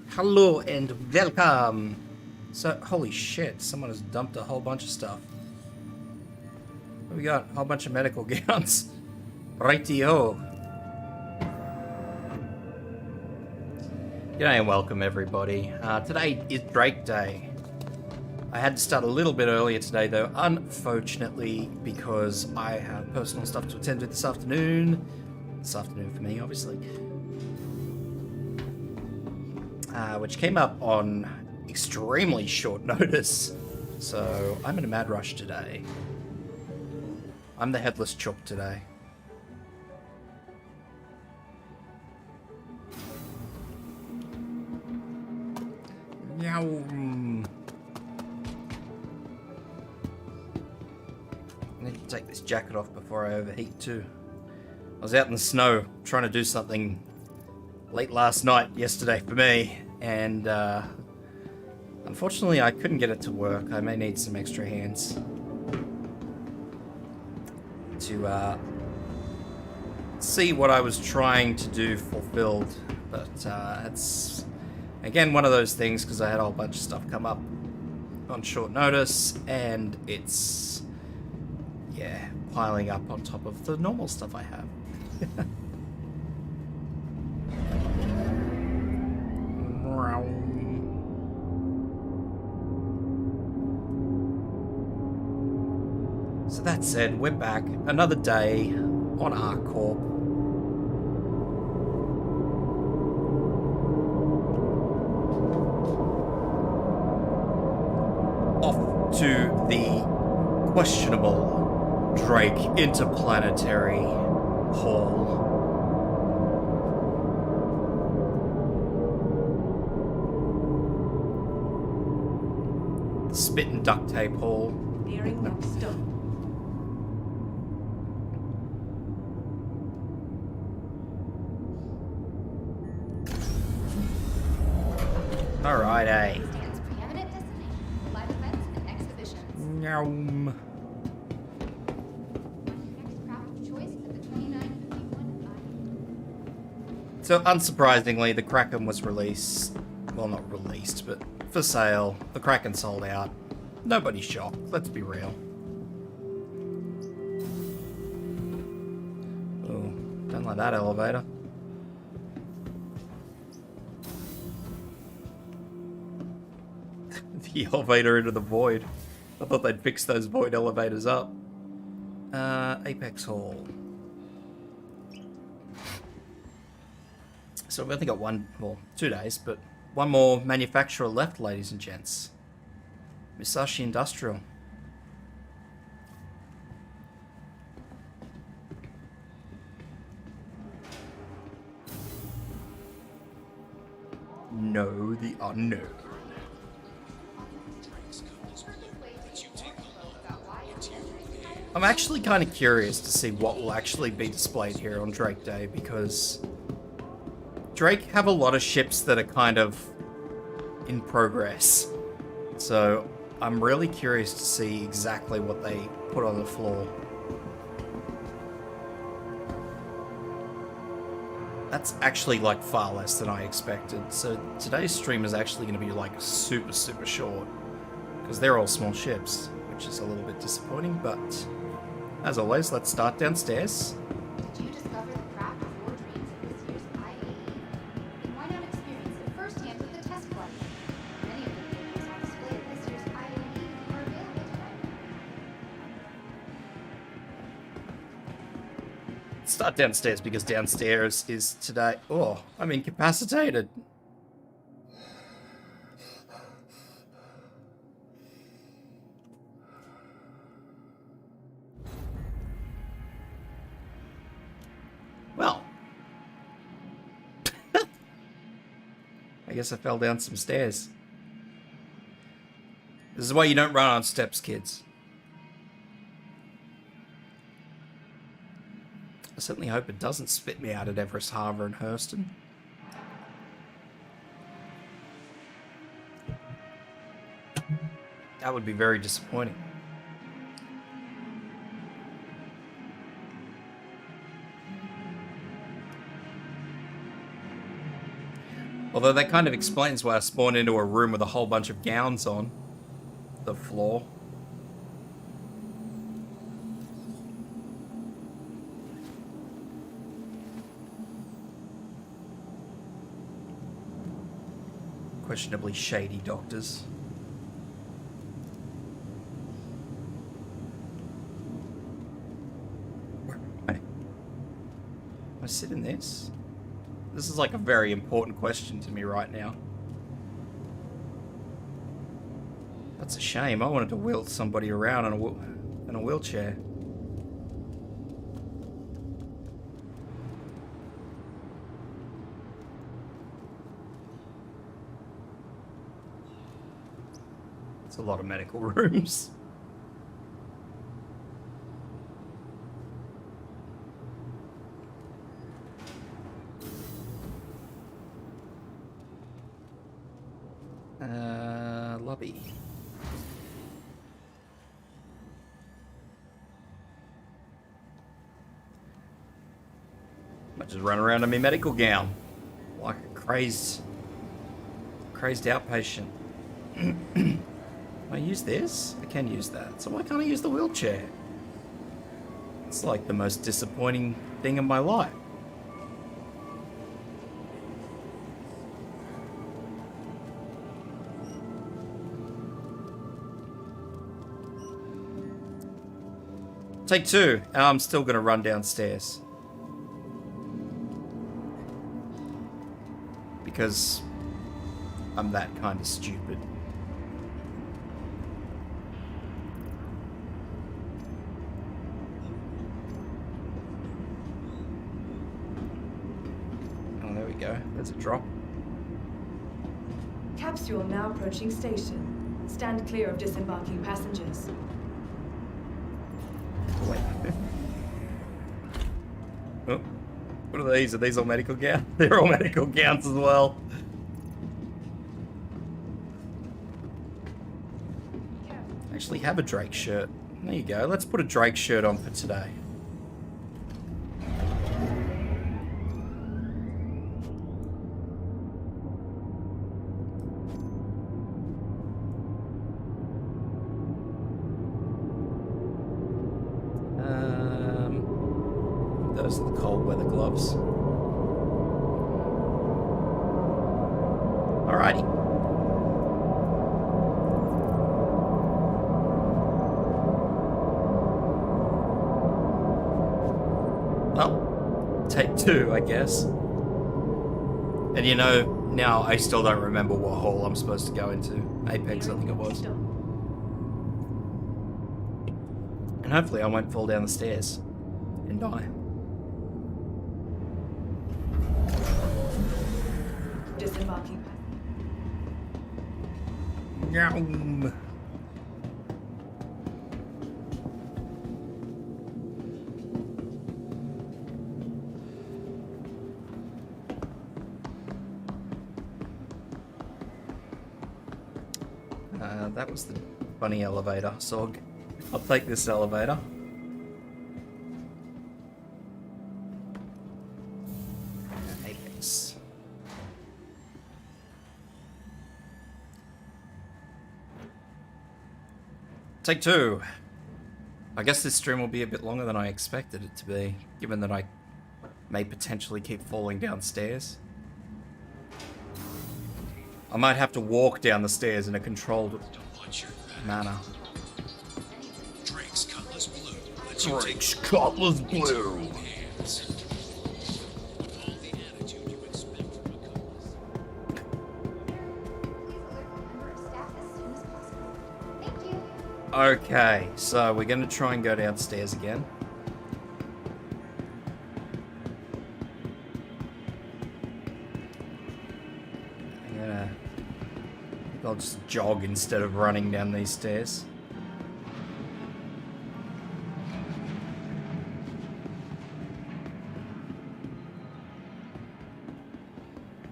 Hello and welcome. So, holy shit, someone has dumped a whole bunch of stuff. What we got? A whole bunch of medical gowns. Rightio. G'day and welcome everybody. Today is Drake Day. I had to start a little bit earlier today though, unfortunately, because I have personal stuff to attend to this afternoon. This afternoon for me, obviously. Which came up on extremely short notice. So I'm in a mad rush today. I'm the headless chook today. Meow. I need to take this jacket off before I overheat too. I was out in the snow trying to do something late last night, yesterday for me, and unfortunately I couldn't get it to work. I may need some extra hands to see what I was trying to do fulfilled, but it's again one of those things because I had a whole bunch of stuff come up on short notice, and it's, yeah, piling up on top of the normal stuff I have. So that said, we're back. Another day on Argo. Off to the questionable Drake Interplanetary Hall. The Spit and Duct Tape Hall. Bearing up stone. Alright, eh? Stands preeminent destination, live events and exhibitions. Yum. Next craft of choice for the 2951 IAE. So, unsurprisingly, the Kraken was released. Well, not released, but for sale. The Kraken sold out. Nobody's shocked, let's be real. Oh, don't like that elevator. The elevator into the void. I thought they'd fix those void elevators up. Apex Hall. So we've only got one, well, 2 days, but one more manufacturer left, ladies and gents. Musashi Industrial. Know the unknown. I'm actually kind of curious to see what will actually be displayed here on Drake Day, because Drake have a lot of ships that are kind of in progress. So I'm really curious to see exactly what they put on the floor. That's actually like far less than I expected. So today's stream is actually going to be like super short, because they're all small ships, which is a little bit disappointing, but as always, let's start downstairs. Did you discover the craft of your dreams at this year's IAE? Then why not experience it firsthand with the test flight? Many of the vehicles on display at this year's IAE are available today. Start downstairs because downstairs is today. Oh, I'm incapacitated. Well, I guess I fell down some stairs. This is why you don't run on steps, kids. I certainly hope it doesn't spit me out at Everest Harbour and Hurston. That would be very disappointing. Although that kind of explains why I spawned into a room with a whole bunch of gowns on the floor. Questionably shady doctors. Where am I? Can I sit in this? This is like a very important question to me right now. That's a shame. I wanted to wheel somebody around in a wheelchair. It's a lot of medical rooms. Lobby. I just run around in my medical gown like a crazed outpatient. Can I use this? I can use that. So why can't I use the wheelchair? It's like the most disappointing thing in my life. Take two. I'm still gonna run downstairs. Because I'm that kind of stupid. Oh, there we go. There's a drop. Capsule now approaching station. Stand clear of disembarking passengers. Wait. Oh, what are these? Are these all medical gowns? They're all medical gowns as well. I actually have a Drake shirt. There you go. Let's put a Drake shirt on for today. Those are the cold weather gloves. Alrighty. Well, take two, I guess. And you know, now I still don't remember what hall I'm supposed to go into. Apex, I think it was. And hopefully I won't fall down the stairs and die. Disembarking. Yum. That was the funny elevator, so I'll take this elevator. Apex. Take two. I guess this stream will be a bit longer than I expected it to be, given that I may potentially keep falling downstairs. I might have to walk down the stairs in a controlled manner. Drake's Cutlass Blue. Drake's Cutlass Blue. Okay, so we're going to try and go downstairs again. I'll just jog instead of running down these stairs.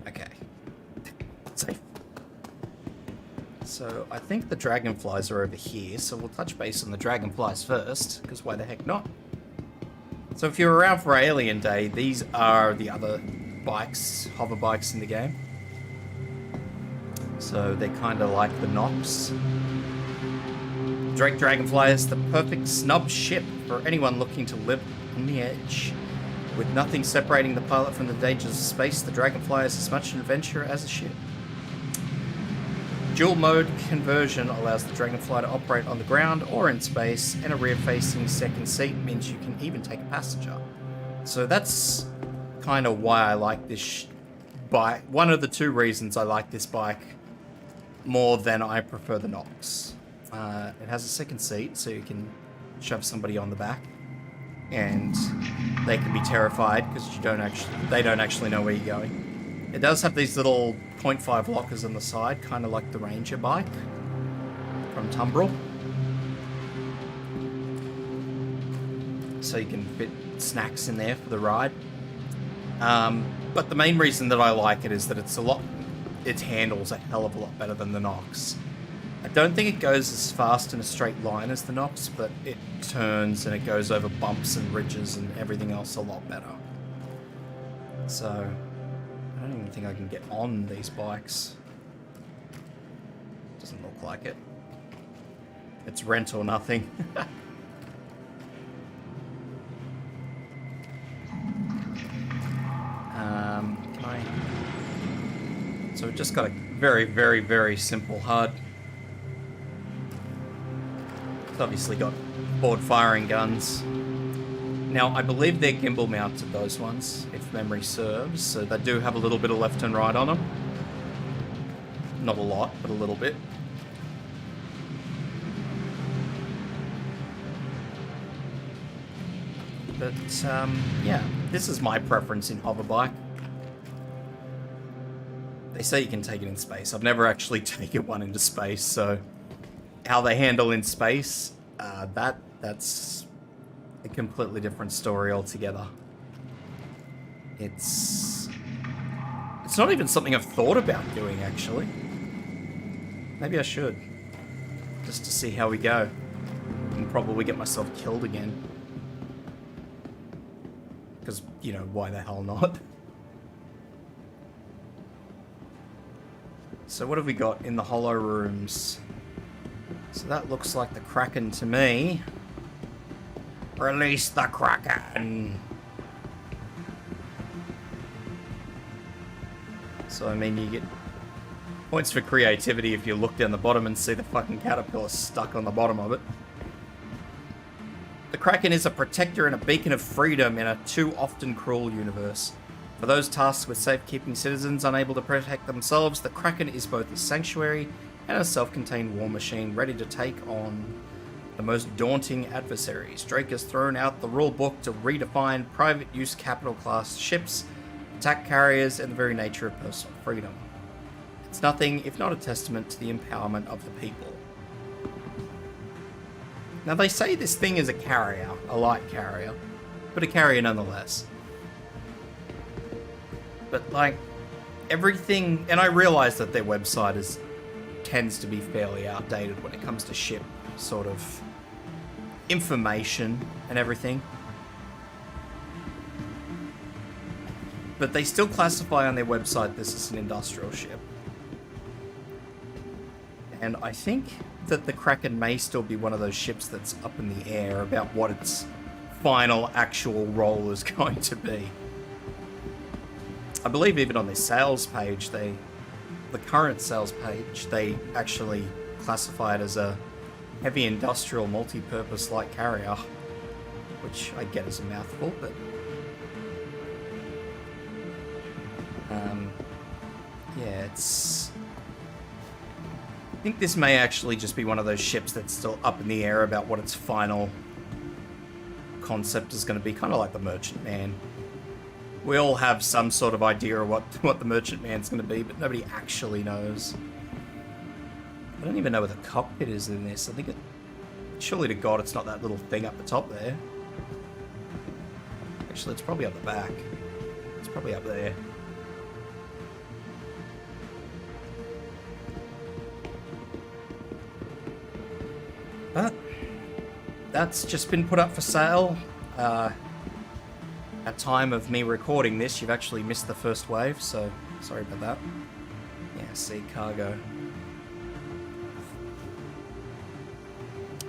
Okay. Safe. So I think the Dragonflies are over here, so we'll touch base on the Dragonflies first, because why the heck not? So if you're around for Alien Day, these are the other bikes, hover bikes in the game. So they're kind of like the Nox. Dragonfly is the perfect snub ship for anyone looking to live on the edge. With nothing separating the pilot from the dangers of space, the Dragonfly is as much an adventure as a ship. Dual mode conversion allows the Dragonfly to operate on the ground or in space, and a rear-facing second seat means you can even take a passenger. So that's kind of why I like this bike. One of the two reasons I like this bike more than I prefer the Nox. It has a second seat, so you can shove somebody on the back, and they can be terrified because they don't actually know where you're going. It does have these little 0.5 lockers on the side, kind of like the Ranger bike from Tumbrel. So you can fit snacks in there for the ride. But the main reason that I like it is that it handles a hell of a lot better than the Nox. I don't think it goes as fast in a straight line as the Nox, but it turns and it goes over bumps and ridges and everything else a lot better. So, I don't even think I can get on these bikes. Doesn't look like it. It's rent or nothing. Can I... So we've just got a very, very, very simple HUD. It's obviously got forward firing guns. Now, I believe they're gimbal mounted, those ones, if memory serves, so they do have a little bit of left and right on them. Not a lot, but a little bit. But, yeah, this is my preference in hover bike. They say you can take it in space. I've never actually taken one into space, so how they handle in space, that's a completely different story altogether. It's not even something I've thought about doing, actually. Maybe I should, just to see how we go, and probably get myself killed again. Because, you know, why the hell not? So what have we got in the hollow rooms? So that looks like the Kraken to me. Release the Kraken! So, I mean, you get points for creativity if you look down the bottom and see the fucking caterpillar stuck on the bottom of it. The Kraken is a protector and a beacon of freedom in a too often cruel universe. For those tasked with safekeeping citizens unable to protect themselves, the Kraken is both a sanctuary and a self-contained war machine ready to take on the most daunting adversaries. Drake has thrown out the rulebook to redefine private use capital class ships, attack carriers, and the very nature of personal freedom. It's nothing if not a testament to the empowerment of the people. Now they say this thing is a carrier, a light carrier, but a carrier nonetheless. But like, everything, and I realise that their website tends to be fairly outdated when it comes to ship sort of information and everything. But they still classify on their website this as an industrial ship. And I think that the Kraken may still be one of those ships that's up in the air about what its final actual role is going to be. I believe even on their sales page, the current sales page, they actually classify it as a heavy industrial multi-purpose light carrier, which I get as a mouthful, but yeah, I think this may actually just be one of those ships that's still up in the air about what its final concept is going to be, kind of like the Merchantman. We all have some sort of idea of what the Merchantman's going to be, but nobody actually knows. I don't even know where the cockpit is in this. I think surely to God it's not that little thing up the top there. Actually, it's probably up the back. It's probably up there. But that's just been put up for sale. At time of me recording this, you've actually missed the first wave, so sorry about that. Yeah, I see cargo.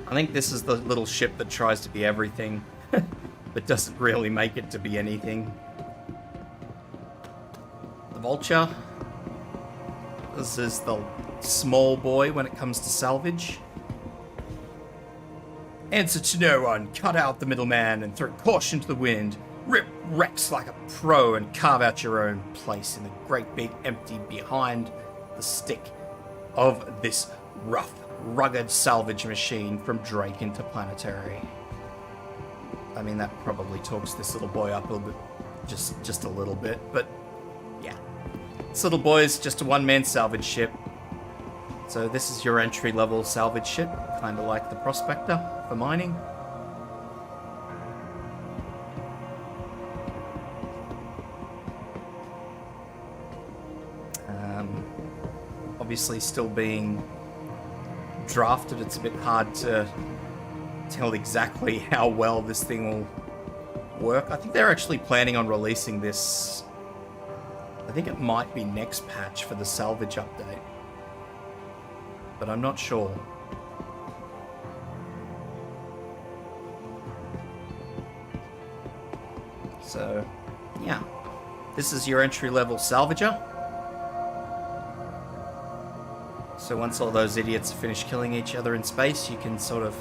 I think this is the little ship that tries to be everything, but doesn't really make it to be anything. The Vulture. This is the small boy when it comes to salvage. Answer to no one, cut out the middleman and throw caution to the wind. Rip wrecks like a pro and carve out your own place in the great big empty behind the stick of this rough, rugged salvage machine from Drake Interplanetary. I mean, that probably talks this little boy up a little bit, just a little bit, but yeah. This little boy is just a one-man salvage ship. So this is your entry-level salvage ship, kind of like the Prospector for mining. Obviously still being drafted, it's a bit hard to tell exactly how well this thing will work. I think they're actually planning on releasing this, I think it might be next patch for the salvage update, but I'm not sure. So, yeah. This is your entry-level salvager. So once all those idiots finish killing each other in space, you can sort of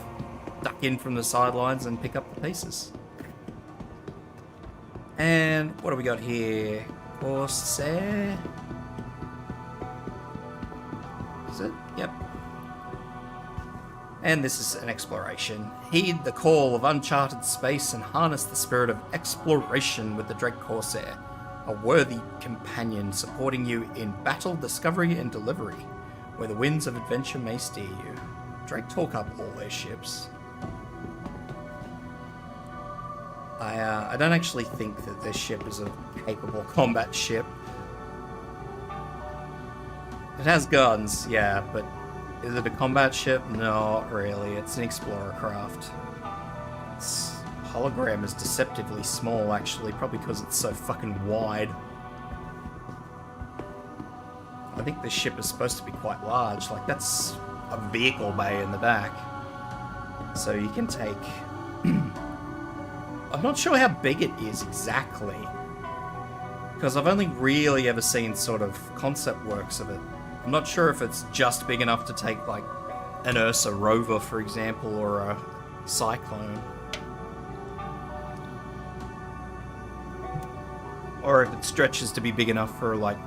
duck in from the sidelines and pick up the pieces. And what do we got here? Corsair? Is it? Yep. And this is an exploration. Heed the call of uncharted space and harness the spirit of exploration with the Drake Corsair, a worthy companion supporting you in battle, discovery, and delivery, where the winds of adventure may steer you. Drake talk up all their ships. I don't actually think that this ship is a capable combat ship. It has guns, yeah, but is it a combat ship? Not really. It's an explorer craft. Its hologram is deceptively small, actually, probably because it's so fucking wide. I think this ship is supposed to be quite large. Like, that's a vehicle bay in the back. So you can take... I'm not sure how big it is exactly, because I've only really ever seen sort of concept works of it. I'm not sure if it's just big enough to take, like, an Ursa rover, for example, or a Cyclone. Or if it stretches to be big enough for, like,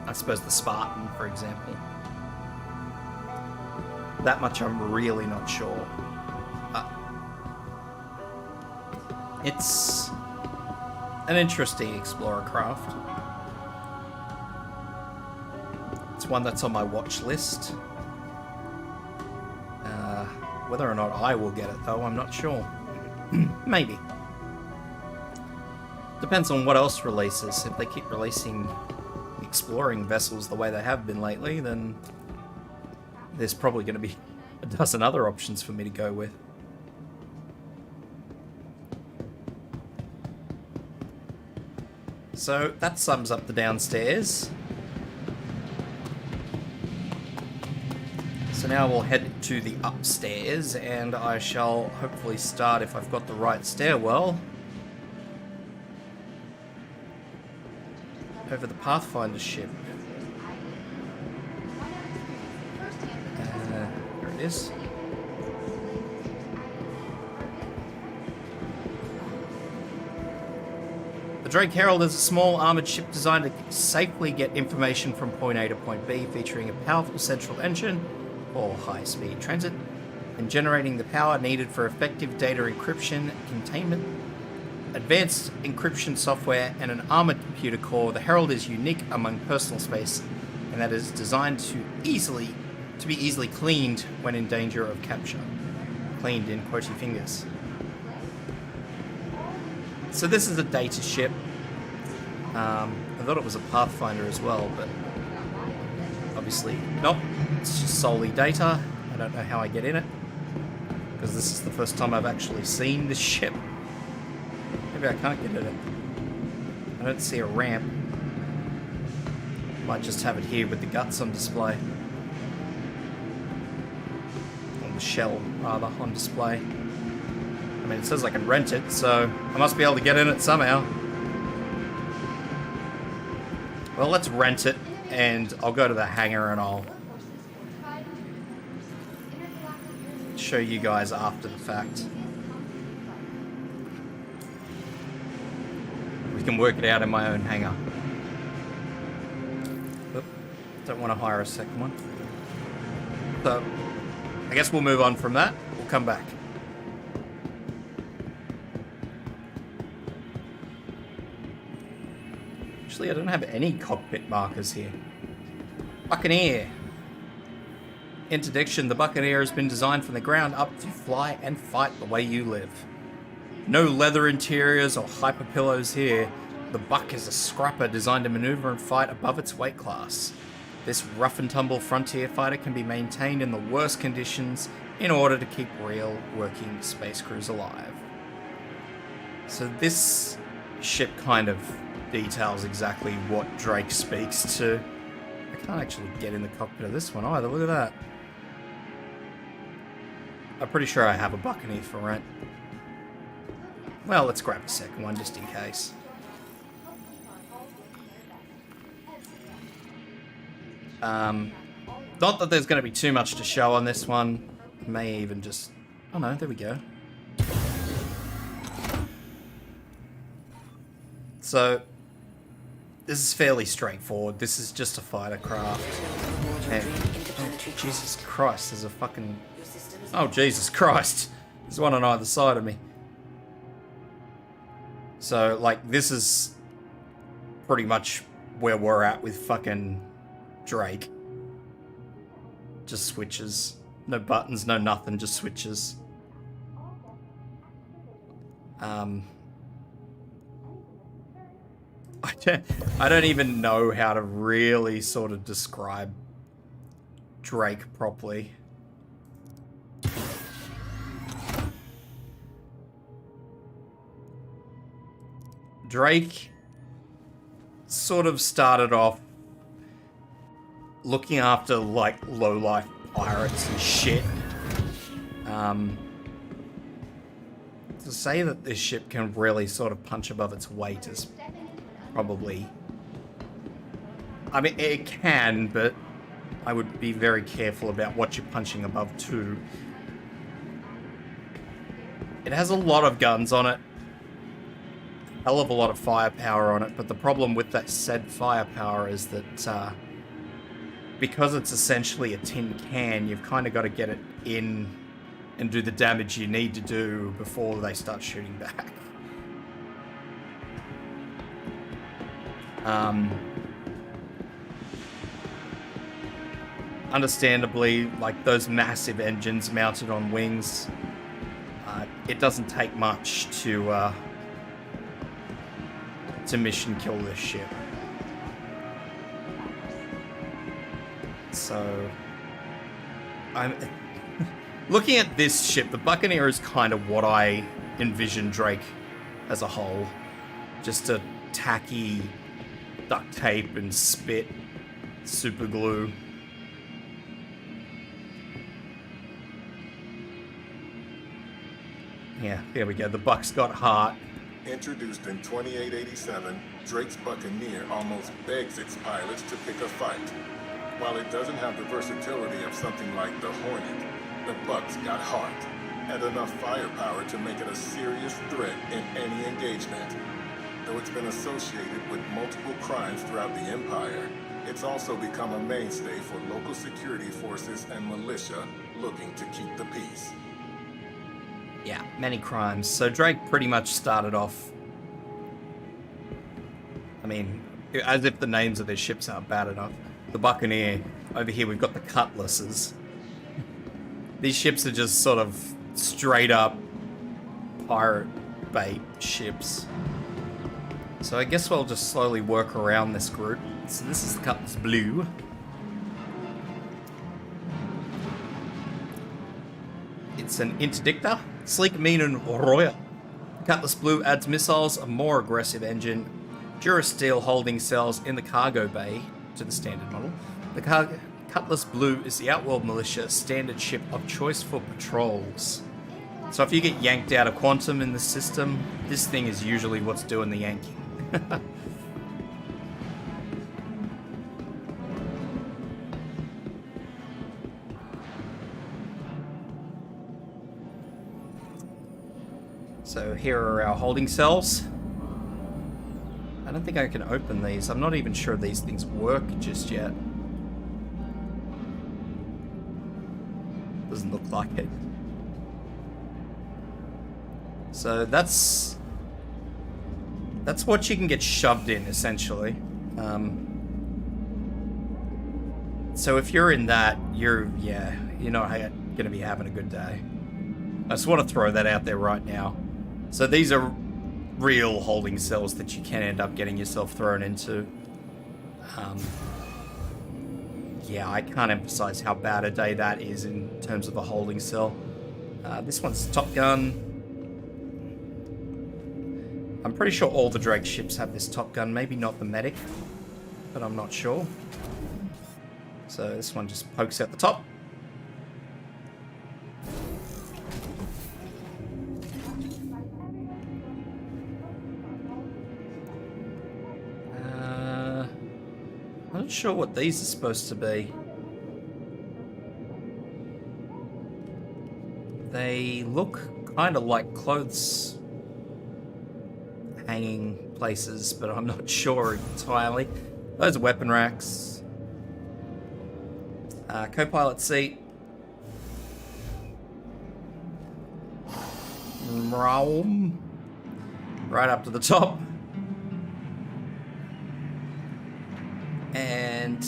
I suppose the Spartan, for example. That much I'm really not sure. It's an interesting explorer craft. It's one that's on my watch list. Whether or not I will get it, though, I'm not sure. Maybe. Depends on what else releases. If they keep releasing exploring vessels the way they have been lately, then there's probably going to be a dozen other options for me to go with. So that sums up the downstairs. So now we'll head to the upstairs, and I shall hopefully start, if I've got the right stairwell, over the Pathfinder ship. There it is. The Drake Herald is a small armoured ship designed to safely get information from point A to point B, featuring a powerful central engine for high-speed transit, and generating the power needed for effective data encryption, containment, advanced encryption software, and an armoured computer core. The Herald is unique among personal space, and that is designed to be easily cleaned when in danger of capture. Cleaned in quotey fingers. So this is a data ship. I thought it was a Pathfinder as well, but obviously nope. It's just solely data. I don't know how I get in it, because this is the first time I've actually seen this ship. Maybe I can't get in it. I don't see a ramp. Might just have it here with the guts on display. Or the shell, rather, on display. I mean, it says I can rent it, so I must be able to get in it somehow. Well, let's rent it, and I'll go to the hangar and I'll show you guys after the fact. We can work it out in my own hangar. Oop, don't want to hire a second one. So, I guess we'll move on from that. We'll come back. Actually, I don't have any cockpit markers here. Buccaneer. Interdiction: the Buccaneer has been designed from the ground up to fly and fight the way you live. No leather interiors or hyper pillows here. The Buck is a scrapper designed to maneuver and fight above its weight class. This rough and tumble frontier fighter can be maintained in the worst conditions in order to keep real working space crews alive. So this ship kind of details exactly what Drake speaks to. I can't actually get in the cockpit of this one either, look at that. I'm pretty sure I have a Buccaneer for rent. Well, let's grab a second one just in case. Not that there's going to be too much to show on this one. May even just... Oh no, there we go. So, this is fairly straightforward. This is just a fighter craft. And, oh, Jesus Christ, there's a fucking... Oh, Jesus Christ. There's one on either side of me. So, like, this is pretty much where we're at with fucking Drake. Just switches. No buttons, no nothing, just switches. I don't even know how to really sort of describe Drake properly. Drake sort of started off looking after, like, low-life pirates and shit. To say that this ship can really sort of punch above its weight is probably... I mean, it can, but I would be very careful about what you're punching above too. It has a lot of guns on it. Hell of a lot of firepower on it, but the problem with that said firepower is that because it's essentially a tin can, you've kind of got to get it in and do the damage you need to do before they start shooting back. Understandably, like those massive engines mounted on wings, it doesn't take much to mission kill this ship. So, I'm looking at this ship. The Buccaneer is kind of what I envision Drake as a whole. Just a tacky duct tape and spit super glue. Yeah, there we go. The Buck's got heart. Introduced in 2887, Drake's Buccaneer almost begs its pilots to pick a fight. While it doesn't have the versatility of something like the Hornet, the Buck's got heart, and enough firepower to make it a serious threat in any engagement. Though it's been associated with multiple crimes throughout the Empire, it's also become a mainstay for local security forces and militia looking to keep the peace. Yeah, many crimes. So Drake pretty much started off... I mean, as if the names of their ships aren't bad enough. The Buccaneer. Over here we've got the Cutlasses. These ships are just sort of straight up pirate bait ships. So I guess we'll just slowly work around this group. So this is the Cutlass Blue. It's an interdictor. Sleek, mean, and royal. Cutlass Blue adds missiles, a more aggressive engine, durasteel holding cells in the cargo bay, to the standard model. The Cutlass Blue is the Outworld Militia standard ship of choice for patrols. So if you get yanked out of Quantum in the system, this thing is usually what's doing the yanking. So here are our holding cells. I don't think I can open these. I'm not even sure these things work just yet. Doesn't look like it. So that's what you can get shoved in, essentially. So if you're in that, you're not going to be having a good day. I just want to throw that out there right now. So these are real holding cells that you can end up getting yourself thrown into. Yeah, I can't emphasize how bad a day that is in terms of a holding cell. This one's Top Gun. I'm pretty sure all the Drake ships have this Top Gun, maybe not the medic, but I'm not sure. So this one just pokes out the top. I'm not sure what these are supposed to be. They look kind of like clothes hanging places, but I'm not sure entirely. Those are weapon racks. Co-pilot seat. Right up to the top. And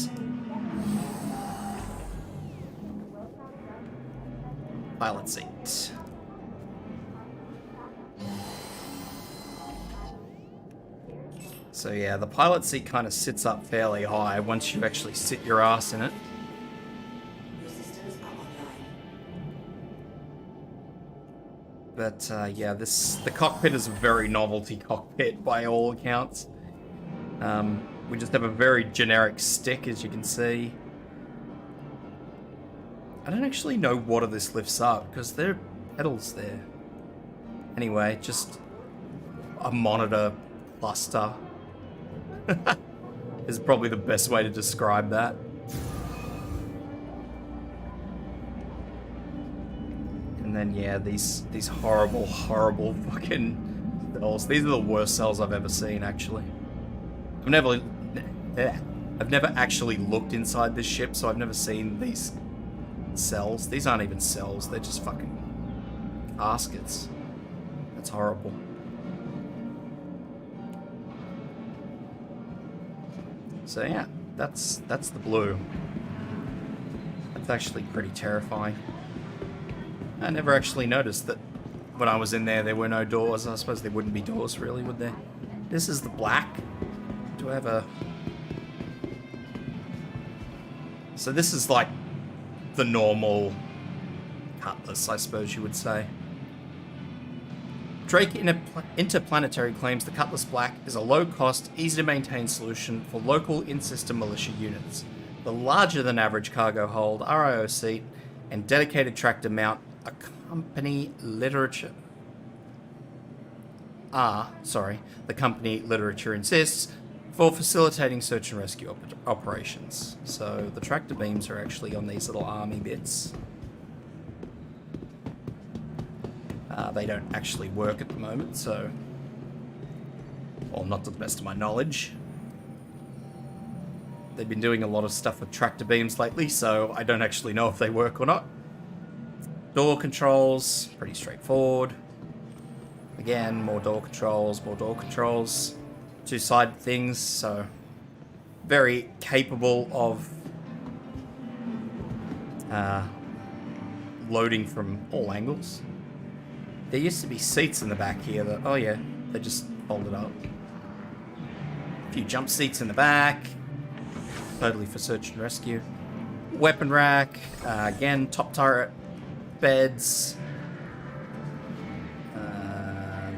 pilot seat. So yeah, the pilot seat kind of sits up fairly high once you actually sit your ass in it. But yeah, the cockpit is a very novelty cockpit by all accounts. We just have a very generic stick, as you can see. I don't actually know what of this lifts up, because there are pedals there. Anyway, just a monitor cluster is probably the best way to describe that. And then, yeah, these horrible, horrible fucking cells. These are the worst cells I've ever seen, actually. I've never actually looked inside this ship, so I've never seen these cells. These aren't even cells, they're just fucking caskets. That's horrible. So yeah, that's the Blue. That's actually pretty terrifying. I never actually noticed that when I was in there were no doors. I suppose there wouldn't be doors really, would there? This is the Black. Do I have a... So this is like the normal Cutlass, I suppose you would say. Drake Interplanetary claims the Cutlass Black is a low-cost, easy-to-maintain solution for local in-system militia units. The larger-than-average cargo hold, RIO seat, and dedicated tractor mount the company literature insists, for facilitating search and rescue operations. So the tractor beams are actually on these little army bits. They don't actually work at the moment, so... Well, not to the best of my knowledge. They've been doing a lot of stuff with tractor beams lately, so I don't actually know if they work or not. Door controls, pretty straightforward. Again, more door controls, more door controls. Two-sided things, so very capable of loading from all angles. There used to be seats in the back here that, oh yeah, they just folded up. A few jump seats in the back, totally for search and rescue. Weapon rack, again, top turret, beds.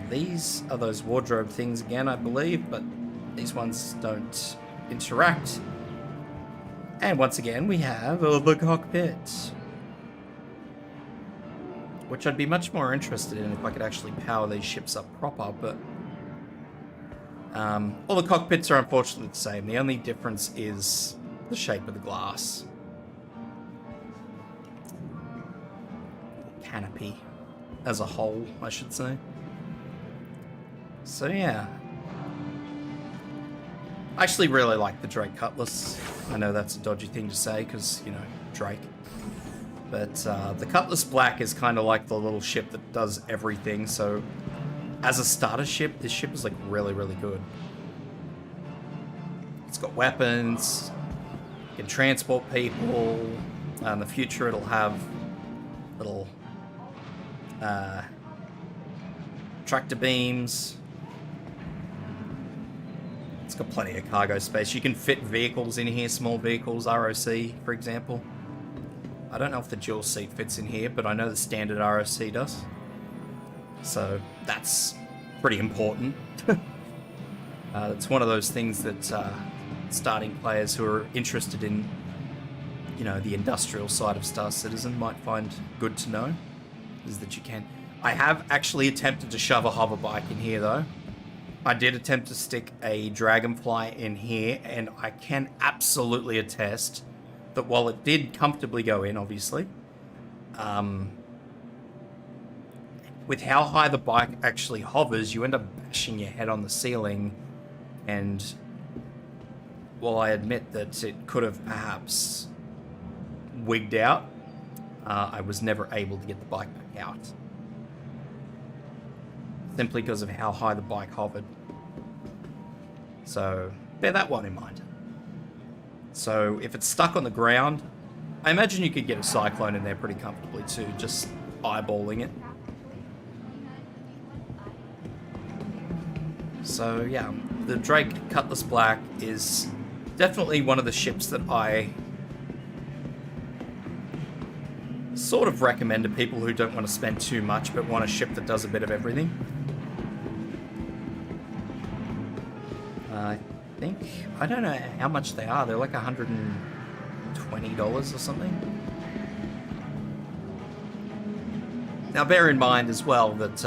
These are those wardrobe things again, I believe, but these ones don't interact. And once again, we have the cockpit, which I'd be much more interested in if I could actually power these ships up proper, but all the cockpits are unfortunately the same. The only difference is the shape of the glass. Canopy as a whole, I should say. So yeah. I actually really like the Drake Cutlass. I know that's a dodgy thing to say because, you know, Drake. But the Cutlass Black is kind of like the little ship that does everything, so as a starter ship, this ship is like really, really good. It's got weapons, you can transport people. In the future it'll have little tractor beams. It's got plenty of cargo space. You can fit vehicles in here, small vehicles, ROC, for example. I don't know if the dual seat fits in here, but I know the standard ROC does. So that's pretty important. It's one of those things that starting players who are interested in, you know, the industrial side of Star Citizen might find good to know, is that you can. I have actually attempted to shove a hover bike in here though. I did attempt to stick a Dragonfly in here, and I can absolutely attest that while it did comfortably go in, obviously, with how high the bike actually hovers, you end up bashing your head on the ceiling, and while I admit that it could have perhaps wigged out, I was never able to get the bike back out. Simply because of how high the bike hovered. So, bear that one in mind. So, if it's stuck on the ground, I imagine you could get a Cyclone in there pretty comfortably too, just eyeballing it. So, yeah, the Drake Cutlass Black is definitely one of the ships that I sort of recommend to people who don't want to spend too much but want a ship that does a bit of everything. I don't know how much they are. They're like $120 or something. Now bear in mind as well that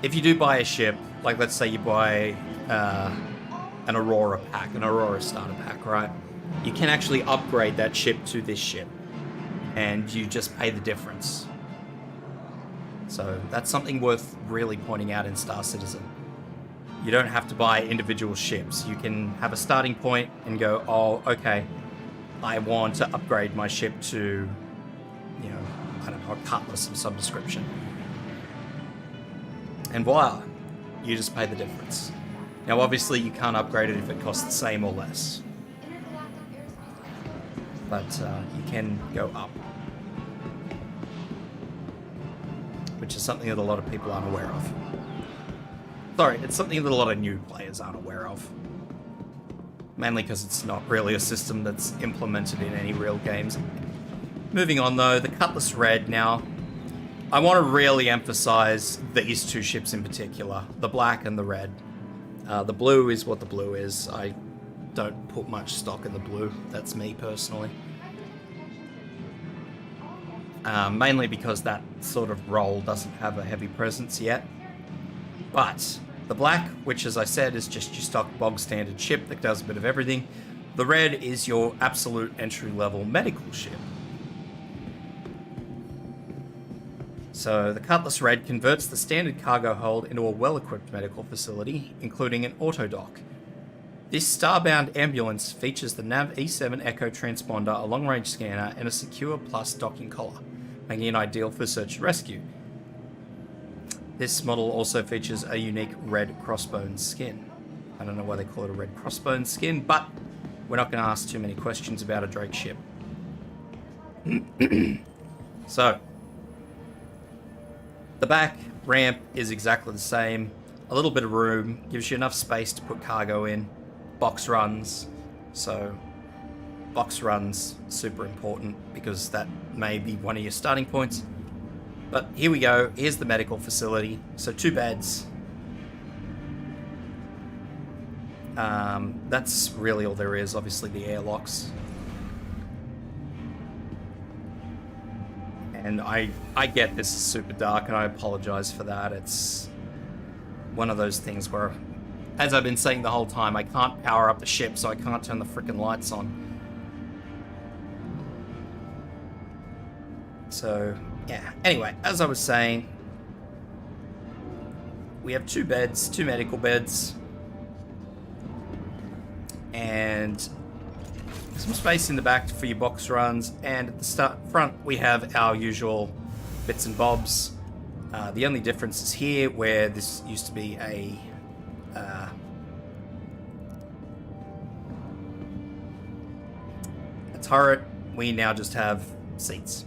if you do buy a ship, like let's say you buy an Aurora pack, an Aurora starter pack, right? You can actually upgrade that ship to this ship, and you just pay the difference. So that's something worth really pointing out in Star Citizen. You don't have to buy individual ships. You can have a starting point and go, oh, okay, I want to upgrade my ship to, you know, I don't know, a Cutlass of some description. And voila, you just pay the difference. Now, obviously, you can't upgrade it if it costs the same or less. But you can go up. Which is something that a lot of people aren't aware of. Sorry, it's something that a lot of new players aren't aware of. Mainly because it's not really a system that's implemented in any real games. Moving on though, the Cutlass Red now. I want to really emphasize these two ships in particular, the Black and the Red. The Blue is what the Blue is. I don't put much stock in the Blue. That's me personally. Mainly because that sort of role doesn't have a heavy presence yet. But the Black, which as I said is just your stock bog standard ship that does a bit of everything. The Red is your absolute entry level medical ship. So the Cutlass Red converts the standard cargo hold into a well-equipped medical facility, including an auto dock. This starbound ambulance features the NAV E7 Echo transponder, a long-range scanner, and a Secure Plus docking collar, making it ideal for search and rescue. This model also features a unique red crossbones skin. I don't know why they call it a red crossbones skin, but we're not going to ask too many questions about a Drake ship. So, the back ramp is exactly the same. A little bit of room, gives you enough space to put cargo in. Box runs. So, box runs, super important because that may be one of your starting points. But here we go, here's the medical facility. So 2 beds. That's really all there is. Obviously the airlocks. And I get this is super dark, and I apologize for that. It's one of those things where, as I've been saying the whole time, I can't power up the ship, so I can't turn the frickin' lights on. So, yeah. Anyway, as I was saying, we have 2 beds, 2 medical beds, and some space in the back for your box runs, and at the front we have our usual bits and bobs. The only difference is here, where this used to be a turret, we now just have seats.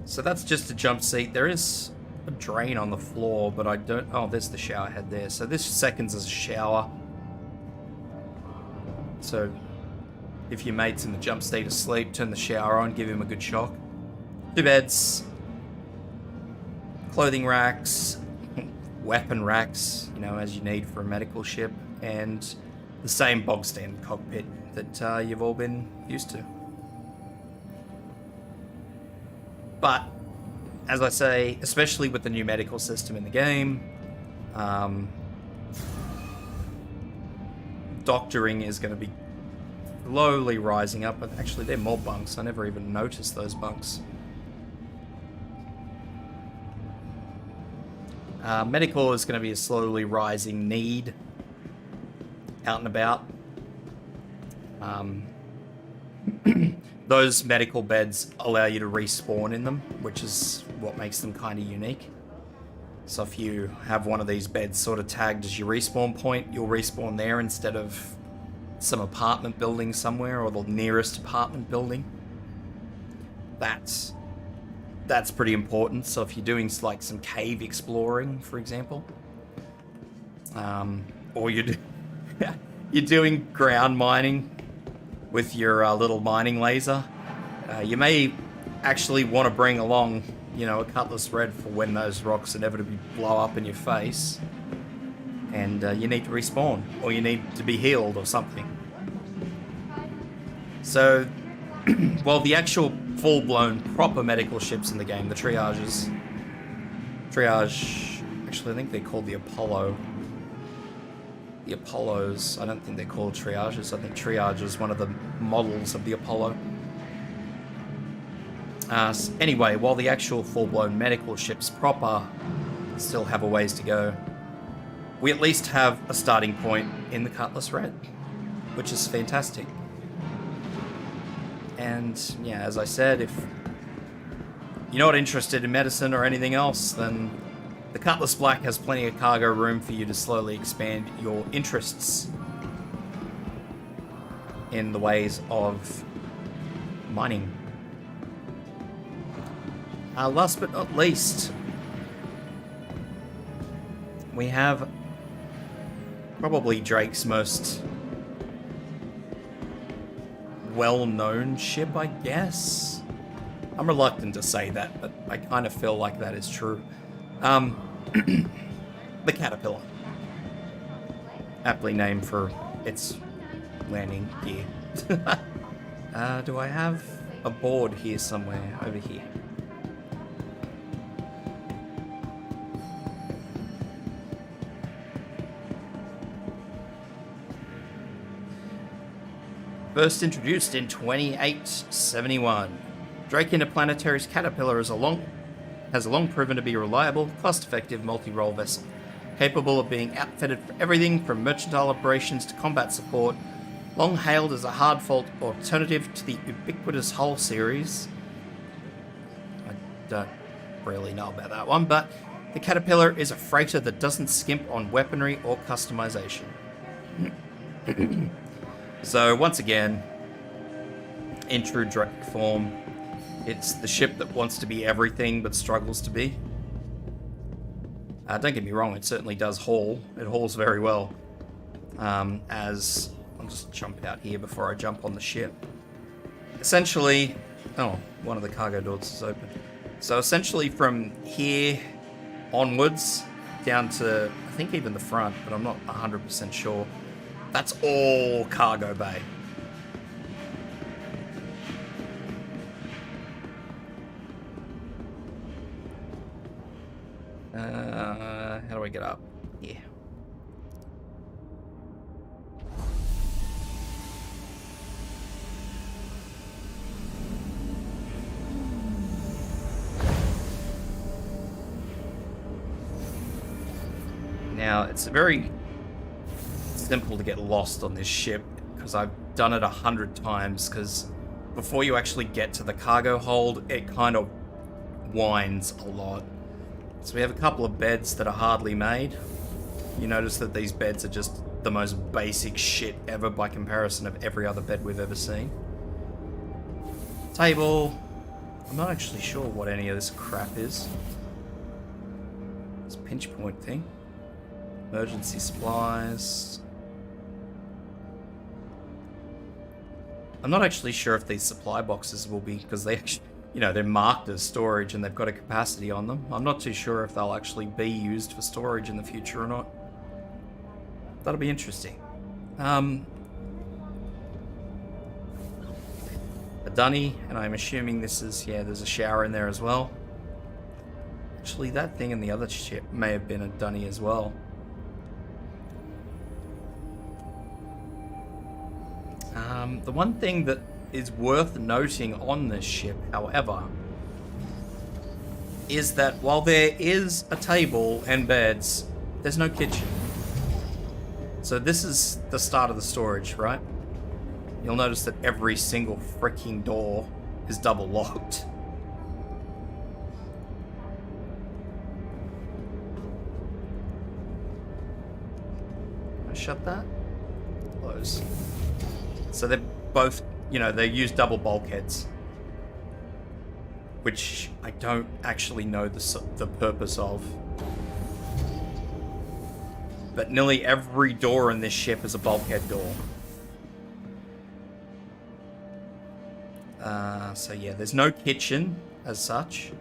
So that's just a jump seat. There is a drain on the floor, but I don't... Oh, there's the shower head there. So this seconds as a shower. So if your mate's in the jump seat asleep, turn the shower on, give him a good shock. 2 beds, clothing racks, weapon racks, you know, as you need for a medical ship, and the same bog standard cockpit that you've all been used to. But, as I say, especially with the new medical system in the game, doctoring is going to be slowly rising up. But actually, they're more bunks. I never even noticed those bunks. Medical is going to be a slowly rising need out and about. Those medical beds allow you to respawn in them, which is what makes them kind of unique. So if you have one of these beds sort of tagged as your respawn point, you'll respawn there instead of some apartment building somewhere, or the nearest apartment building. That's pretty important. So if you're doing like some cave exploring, for example, or you're doing ground mining with your little mining laser, you may actually want to bring along, you know, a Cutlass Red for when those rocks inevitably blow up in your face, and you need to respawn, or you need to be healed or something. So, well, the actual full-blown proper medical ships in the game, the triage, actually I think they're called the Apollo. The Apollos, I don't think they're called triages. I think triage is one of the models of the Apollo. Anyway, while the actual full-blown medical ships proper still have a ways to go, we at least have a starting point in the Cutlass Red, which is fantastic. And yeah, as I said, if you're not interested in medicine or anything else, then the Cutlass Black has plenty of cargo room for you to slowly expand your interests in the ways of mining. Last but not least, we have probably Drake's most well-known ship, I guess. I'm reluctant to say that, but I kind of feel like that is true. The Caterpillar. Aptly named for its landing gear. Do I have a board here somewhere? Over here. First introduced in 2871. Drake Interplanetary's Caterpillar has long proven to be a reliable, cost-effective multi-role vessel, capable of being outfitted for everything from mercantile operations to combat support. Long hailed as a hard-fault alternative to the ubiquitous Hull series. I don't really know about that one, but the Caterpillar is a freighter that doesn't skimp on weaponry or customization. So, once again, in true Drake form, it's the ship that wants to be everything but struggles to be. Don't get me wrong, it certainly does haul. It hauls very well. As I'll just jump out here before I jump on the ship. Essentially, oh, one of the cargo doors is open. So essentially from here onwards, down to, I think, even the front, but I'm not 100% sure. That's all cargo bay. How do I get up? Yeah. Now, it's very simple to get lost on this ship because I've done it 100 times, because before you actually get to the cargo hold, it kind of winds a lot. So we have a couple of beds that are hardly made. You notice that these beds are just the most basic shit ever by comparison of every other bed we've ever seen. Table. I'm not actually sure what any of this crap is. This pinch point thing. Emergency supplies. I'm not actually sure if these supply boxes will be, because they actually, you know, they're marked as storage and they've got a capacity on them. I'm not too sure if they'll actually be used for storage in the future or not. That'll be interesting. A dunny, and I'm assuming this is, yeah, there's a shower in there as well. Actually, that thing in the other ship may have been a dunny as well. The one thing that is worth noting on this ship, however, is that while there is a table and beds, there's no kitchen. So this is the start of the storage, right? You'll notice that every single freaking door is double locked. Can I shut that? Close. So they're both, you know, they use double bulkheads, which I don't actually know the purpose of. But nearly every door in this ship is a bulkhead door. So yeah, there's no kitchen as such.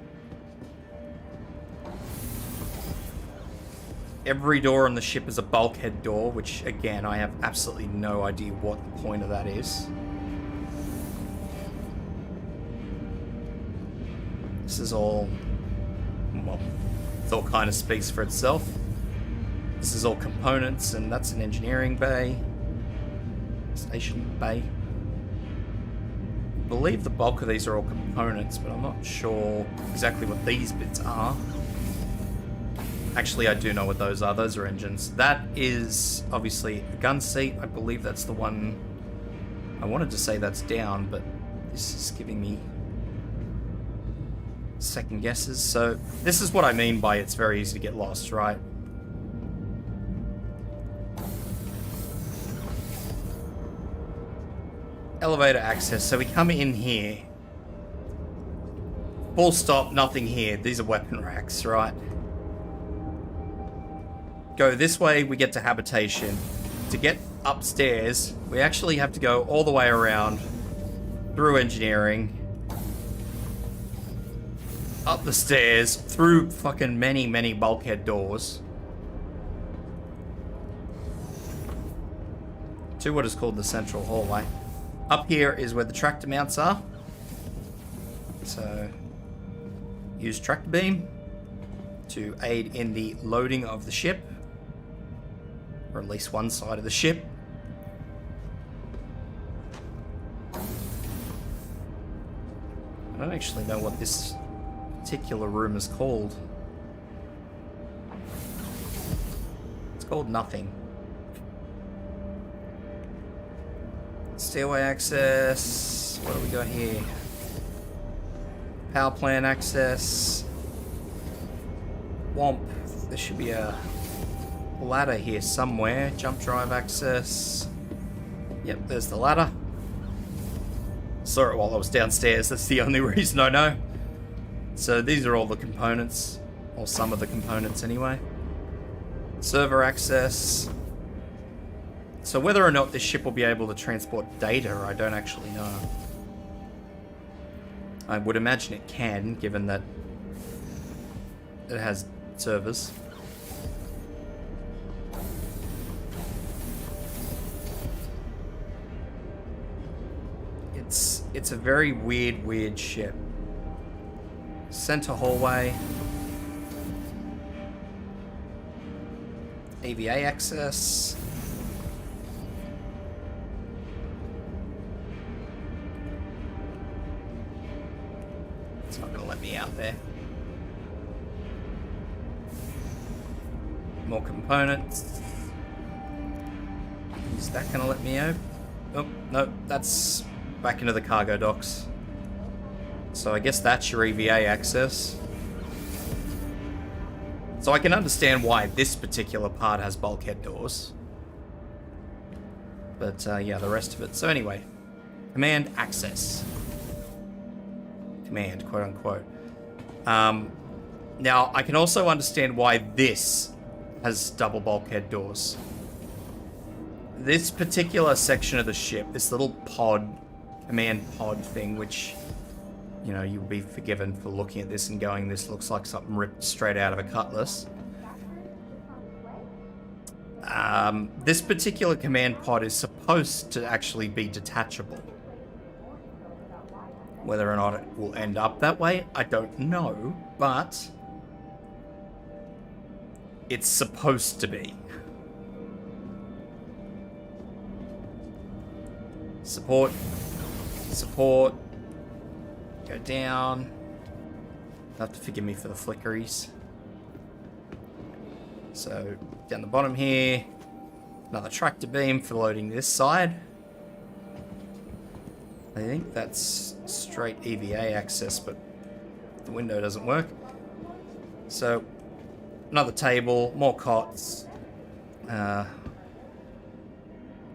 Every door on the ship is a bulkhead door, which again, I have absolutely no idea what the point of that is. This is all, well, it all kind of speaks for itself. This is all components, and that's an engineering bay. Station bay. I believe the bulk of these are all components, but I'm not sure exactly what these bits are. Actually, I do know what those are. Those are engines. That is obviously a gun seat. I believe that's the one. I wanted to say that's down, but this is giving me second guesses. So this is what I mean by it's very easy to get lost, right? Elevator access. So we come in here. Full stop, nothing here. These are weapon racks, right? Go this way, we get to habitation. To get upstairs, we actually have to go all the way around, through engineering, up the stairs, through fucking many bulkhead doors, to what is called the central hallway. Up here is where the tractor mounts are. So, use tractor beam to aid in the loading of the ship. Or at least one side of the ship. I don't actually know what this particular room is called. It's called nothing. Stairway access. What do we got here? Power plant access. Womp. There should be a ladder here somewhere. Jump drive access. Yep, there's the ladder. Saw it while I was downstairs. That's the only reason I know. So these are all the components, or some of the components anyway. Server access. So whether or not this ship will be able to transport data, I don't actually know. I would imagine it can, given that it has servers. it's a very weird ship. Center hallway. EVA access. It's not going to let me out there. More components. Is that going to let me out? Oh, no, that's back into the cargo docks. So I guess that's your EVA access. So I can understand why this particular part has bulkhead doors. But yeah, the rest of it. So anyway, command access. Command, quote unquote. Now, I can also understand why this has double bulkhead doors. This particular section of the ship, this little pod, command pod thing, which, you know, you'll be forgiven for looking at this and going, this looks like something ripped straight out of a Cutlass. This particular command pod is supposed to actually be detachable. Whether or not it will end up that way, I don't know, but it's supposed to be. Support. Support. Go down. You'll have to forgive me for the flickeries. So, down the bottom here. Another tractor beam for loading this side. I think that's straight EVA access, but the window doesn't work. So, another table, more cots. I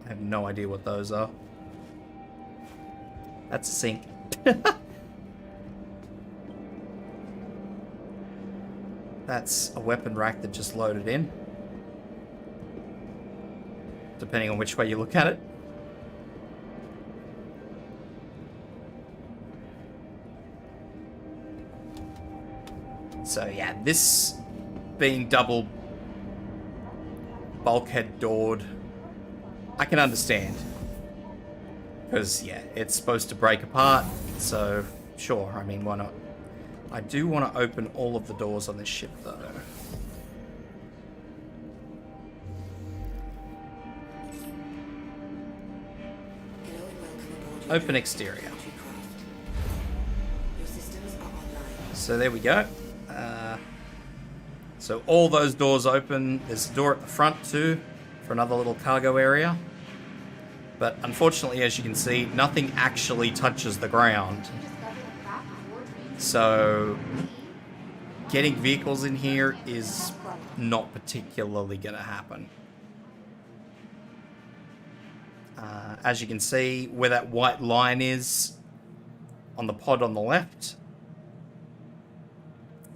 have no idea what those are. That's a sink. That's a weapon rack that just loaded in. Depending on which way you look at it. So yeah, this being double bulkhead doored, I can understand. Because, yeah, it's supposed to break apart, so sure, I mean, why not? I do want to open all of the doors on this ship, though. Open exterior. So there we go. So all those doors open. There's a door at the front, too, for another little cargo area. But unfortunately, as you can see, nothing actually touches the ground. So getting vehicles in here is not particularly going to happen. As you can see, where that white line is on the pod on the left,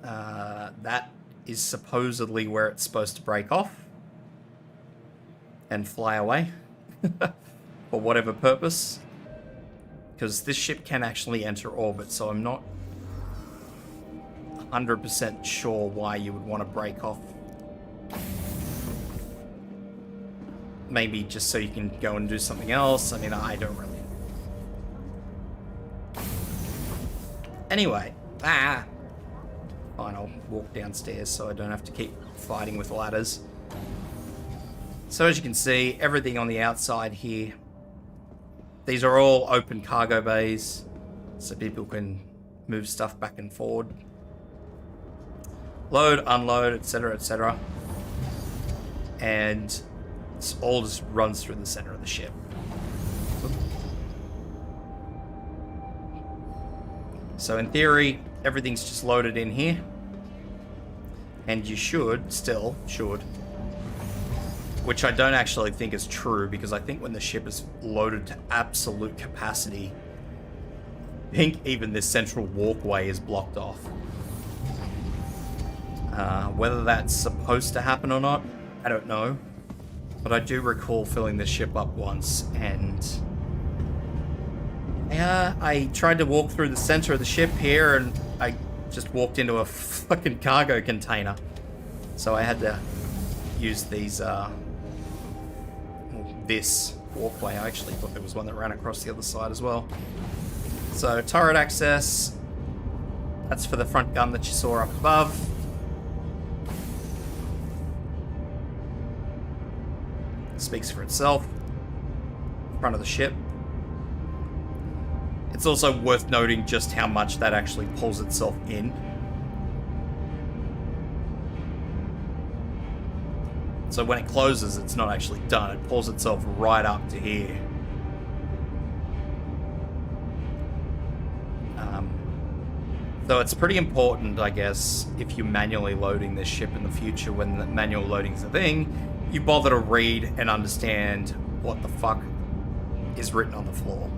that is supposedly where it's supposed to break off and fly away. For whatever purpose. Because this ship can actually enter orbit, so I'm not 100% sure why you would want to break off. Maybe just so you can go and do something else. I mean, I don't really. Anyway. Fine, I'll walk downstairs so I don't have to keep fighting with ladders. So as you can see, everything on the outside here. These are all open cargo bays, so people can move stuff back and forward. Load, unload, etc., etc. And it all just runs through the center of the ship. So in theory, everything's just loaded in here. And you should, which I don't actually think is true, because I think when the ship is loaded to absolute capacity, I think even this central walkway is blocked off. Whether that's supposed to happen or not, I don't know. But I do recall filling the ship up once, and I tried to walk through the center of the ship here, and I just walked into a fucking cargo container. So I had to use these, this walkway. I actually thought there was one that ran across the other side as well. So turret access, that's for the front gun that you saw up above. Speaks for itself. Front of the ship. It's also worth noting just how much that actually pulls itself in. So when it closes, it's not actually done. It pulls itself right up to here. So it's pretty important, I guess, if you're manually loading this ship in the future, when the manual loading is a thing, you bother to read and understand what the fuck is written on the floor.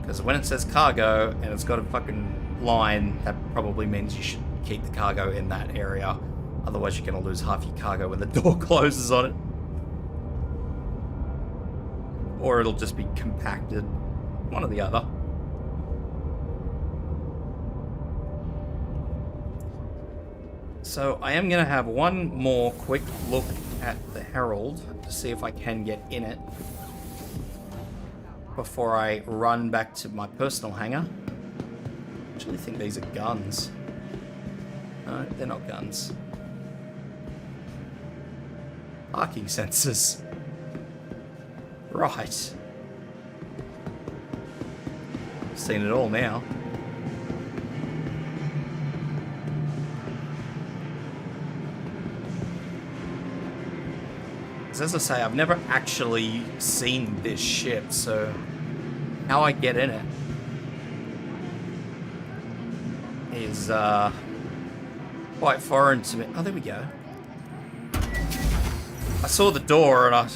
Because when it says cargo and it's got a fucking line, that probably means you should keep the cargo in that area. Otherwise you're going to lose half your cargo when the door closes on it. Or it'll just be compacted. One or the other. So I am going to have one more quick look at the Herald to see if I can get in it before I run back to my personal hangar. I actually think these are guns. No, they're not guns. Parking sensors. Right. I've seen it all now. As I say, I've never actually seen this ship, so how I get in it is quite foreign to me. Oh, there we go. I saw the door and I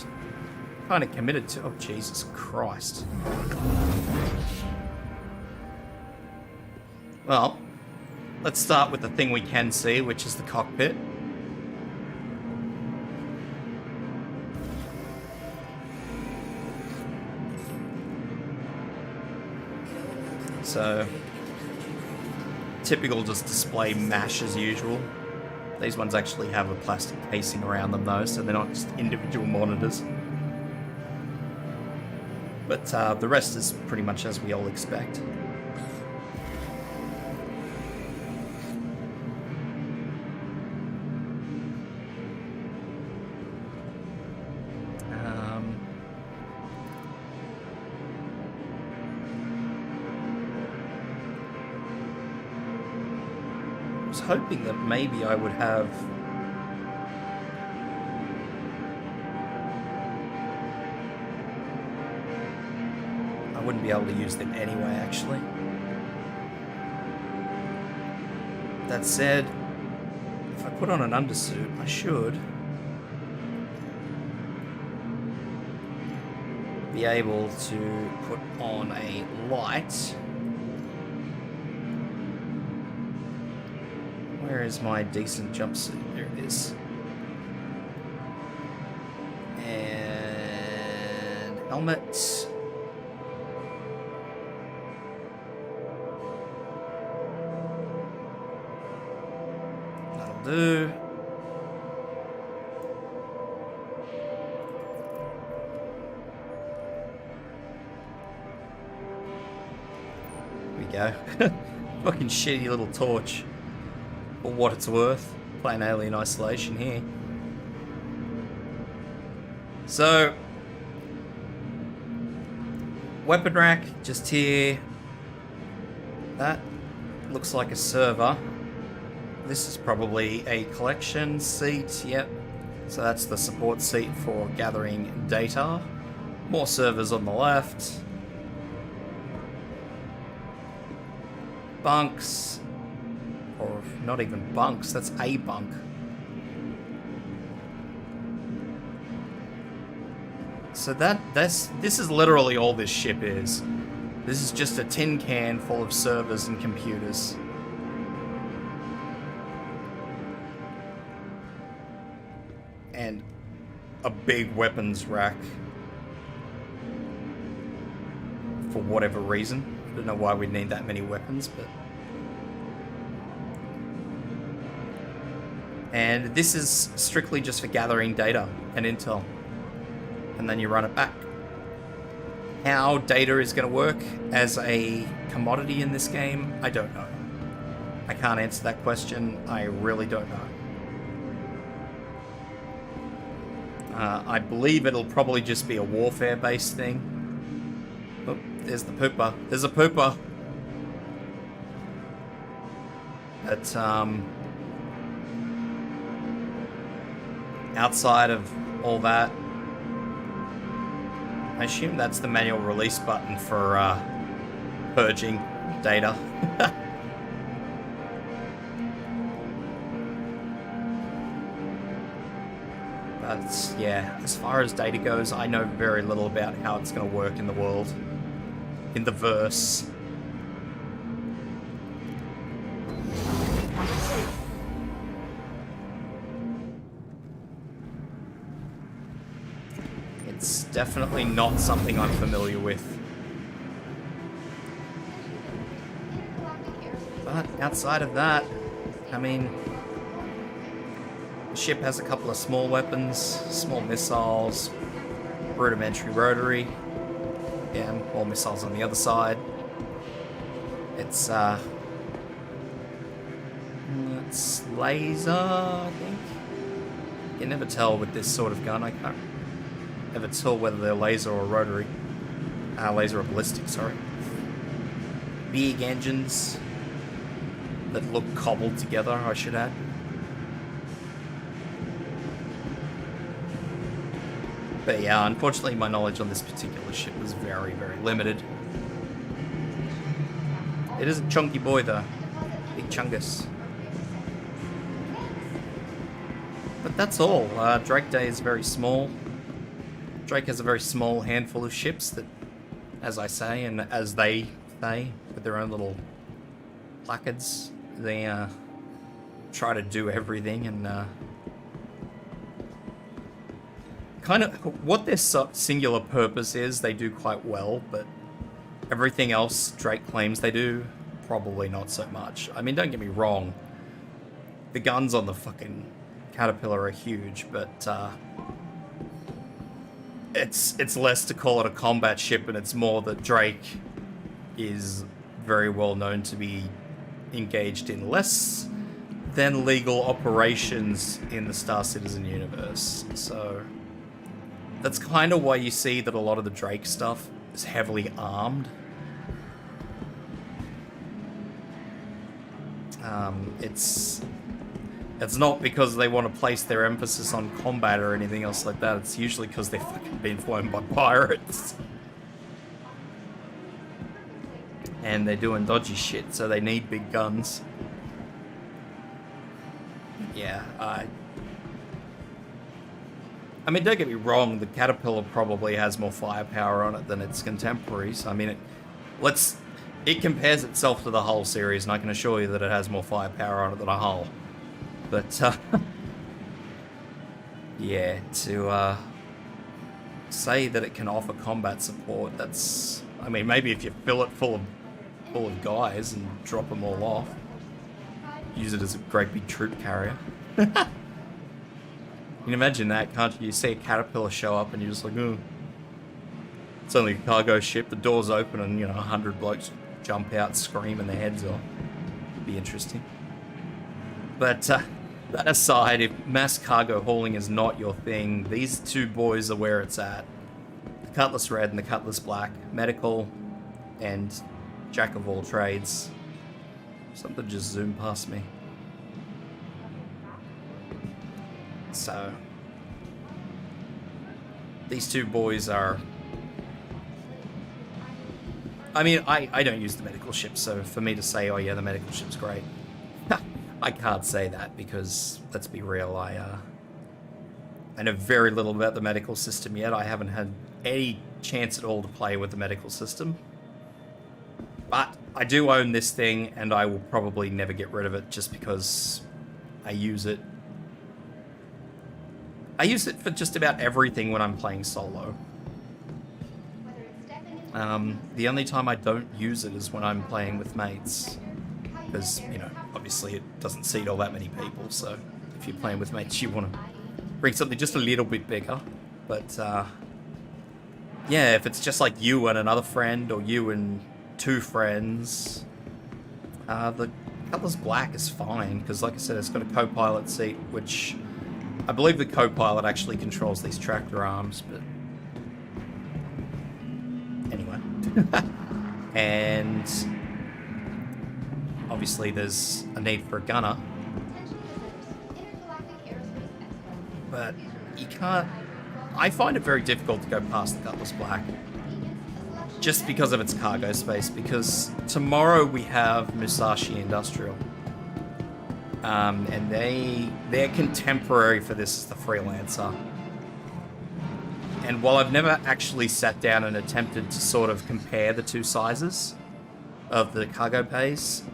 kind of committed to... Oh, Jesus Christ. Well, let's start with the thing we can see, which is the cockpit. So, typical just display mash as usual. These ones actually have a plastic casing around them though, so they're not just individual monitors. But the rest is pretty much as we all expect. Hoping that maybe I would have I wouldn't be able to use them anyway, actually. That said, if I put on an undersuit, I should be able to put on a light. Where is my decent jumpsuit? There it is. And helmet. That'll do. There we go. Fucking shitty little torch. For what it's worth, playing Alien Isolation here. So, weapon rack just here. That looks like a server. This is probably a collection seat, yep. So that's the support seat for gathering data. More servers on the left. Bunks. Or not even bunks, that's a bunk. So this is literally all this ship is. This is just a tin can full of servers and computers. And a big weapons rack. For whatever reason. I don't know why we'd need that many weapons, but... And this is strictly just for gathering data and intel. And then you run it back. How data is going to work as a commodity in this game, I don't know. I can't answer that question. I really don't know. I believe it'll probably just be a warfare-based thing. Oh, there's the pooper. There's a pooper. But, outside of all that, I assume that's the manual release button for, purging data. But yeah, as far as data goes, I know very little about how it's going to work in the world, in the verse. It's definitely not something I'm familiar with. But outside of that, I mean, the ship has a couple of small weapons, small missiles, rudimentary rotary, yeah, more missiles on the other side. It's laser, I think. You can never tell with this sort of gun. I can't ever tell whether they're laser or rotary. Laser or ballistic, sorry. Big engines that look cobbled together, I should add. But yeah, unfortunately my knowledge on this particular ship was very, very limited. It is a chunky boy though. Big chungus. But that's all. Drake Day is very small. Drake has a very small handful of ships that, as I say, and as they say, with their own little placards, they try to do everything and kind of what their singular purpose is, they do quite well, but everything else Drake claims they do, probably not so much. I mean, don't get me wrong, the guns on the fucking Caterpillar are huge, but it's less to call it a combat ship, and it's more that Drake is very well known to be engaged in less than legal operations in the Star Citizen universe. So that's kind of why you see that a lot of the Drake stuff is heavily armed. It's not because they want to place their emphasis on combat or anything else like that. It's usually because they're fucking being flown by pirates. And they're doing dodgy shit, so they need big guns. Yeah, I mean, don't get me wrong, the Caterpillar probably has more firepower on it than its contemporaries. I mean, it compares itself to the Hull series, and I can assure you that it has more firepower on it than a Hull. But, yeah, to say that it can offer combat support, that's... I mean, maybe if you fill it full of guys and drop them all off, use it as a great big troop carrier. You can imagine that, can't you? You see a Caterpillar show up and you're just like, oh, it's only a cargo ship, the door's open and, you know, 100 blokes jump out screaming their heads off. Be interesting. But that aside, if mass cargo hauling is not your thing, these two boys are where it's at. The Cutlass Red and the Cutlass Black. Medical and jack of all trades. Something just zoomed past me. So, these two boys are... I mean, I don't use the medical ship, so for me to say, oh yeah, the medical ship's great, I can't say that because, let's be real, I know very little about the medical system yet. I haven't had any chance at all to play with the medical system. But I do own this thing, and I will probably never get rid of it just because I use it. I use it for just about everything when I'm playing solo. The only time I don't use it is when I'm playing with mates. Because, you know, obviously it doesn't seat all that many people, so if you're playing with mates you want to bring something just a little bit bigger. But, yeah, if it's just like you and another friend, or you and two friends, the Cutlass Black is fine, because like I said, it's got a co-pilot seat, which I believe the co-pilot actually controls these tractor arms, but anyway. And obviously there's a need for a gunner, but you can't... I find it very difficult to go past the Cutlass Black, just because of its cargo space, because tomorrow we have Musashi Industrial. And their contemporary for this is the Freelancer. And while I've never actually sat down and attempted to sort of compare the two sizes of the cargo bays,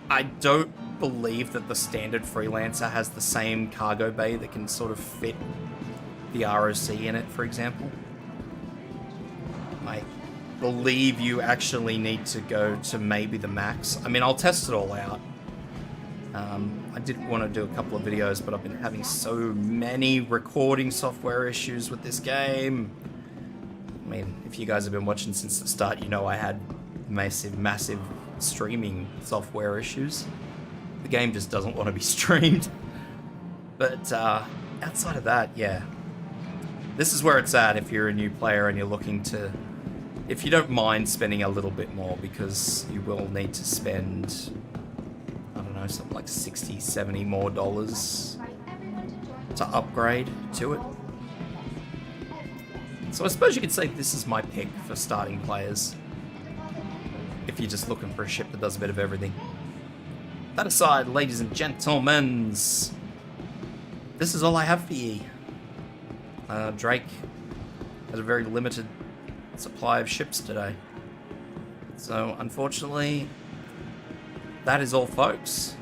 I don't believe that the standard Freelancer has the same cargo bay that can sort of fit the ROC in it, for example. I believe you actually need to go to maybe the max. I mean, I'll test it all out. I did want to do a couple of videos, but I've been having so many recording software issues with this game. I mean, if you guys have been watching since the start, you know I had massive streaming software issues. The game just doesn't want to be streamed. But outside of that, yeah. This is where it's at if you're a new player and you're looking to... If you don't mind spending a little bit more, because you will need to spend, I don't know, something like $60, $70 more to upgrade to it. So I suppose you could say this is my pick for starting players, if you're just looking for a ship that does a bit of everything. That aside, ladies and gentlemen, this is all I have for ye. Drake has a very limited supply of ships today. So, unfortunately, that is all, folks.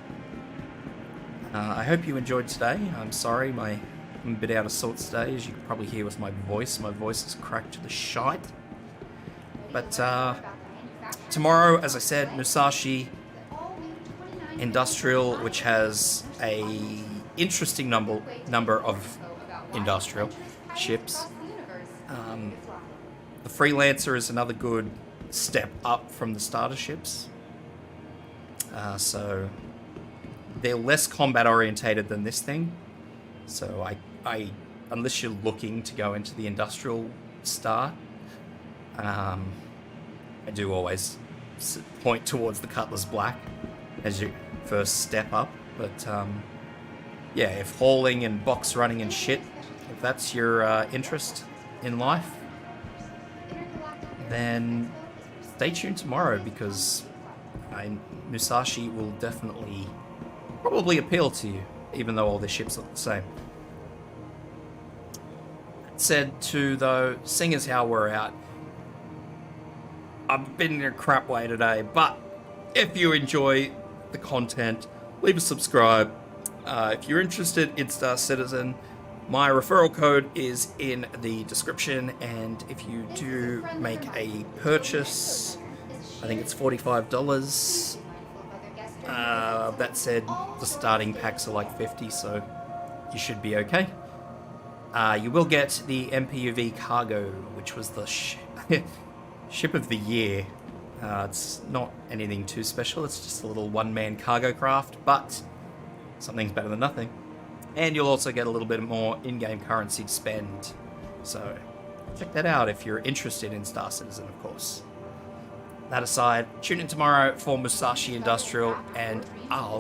I hope you enjoyed today. I'm sorry, I'm a bit out of sorts today, as you can probably hear with my voice. My voice is cracked to the shite. But, tomorrow, as I said, Musashi Industrial, which has a interesting number of industrial ships. The Freelancer is another good step up from the starter ships. So they're less combat orientated than this thing. So I unless you're looking to go into the industrial start, I do always point towards the Cutlass Black as your first step up. But yeah, if hauling and box running and shit, if that's your interest in life, then stay tuned tomorrow, because Musashi will definitely probably appeal to you, even though all the ships look the same. That said too, though, seeing as how we're out, I've been in a crap way today, but if you enjoy the content, leave a subscribe. If you're interested in Star Citizen, my referral code is in the description, and if you do make a purchase, I think it's $45. That said, the starting packs are like 50, so you should be okay. You will get the MPUV Cargo, which was the ship of the year. It's not anything too special, it's just a little one-man cargo craft, but something's better than nothing. And you'll also get a little bit more in-game currency to spend. So check that out if you're interested in Star Citizen, of course. That aside, tune in tomorrow for Musashi Industrial, and I'll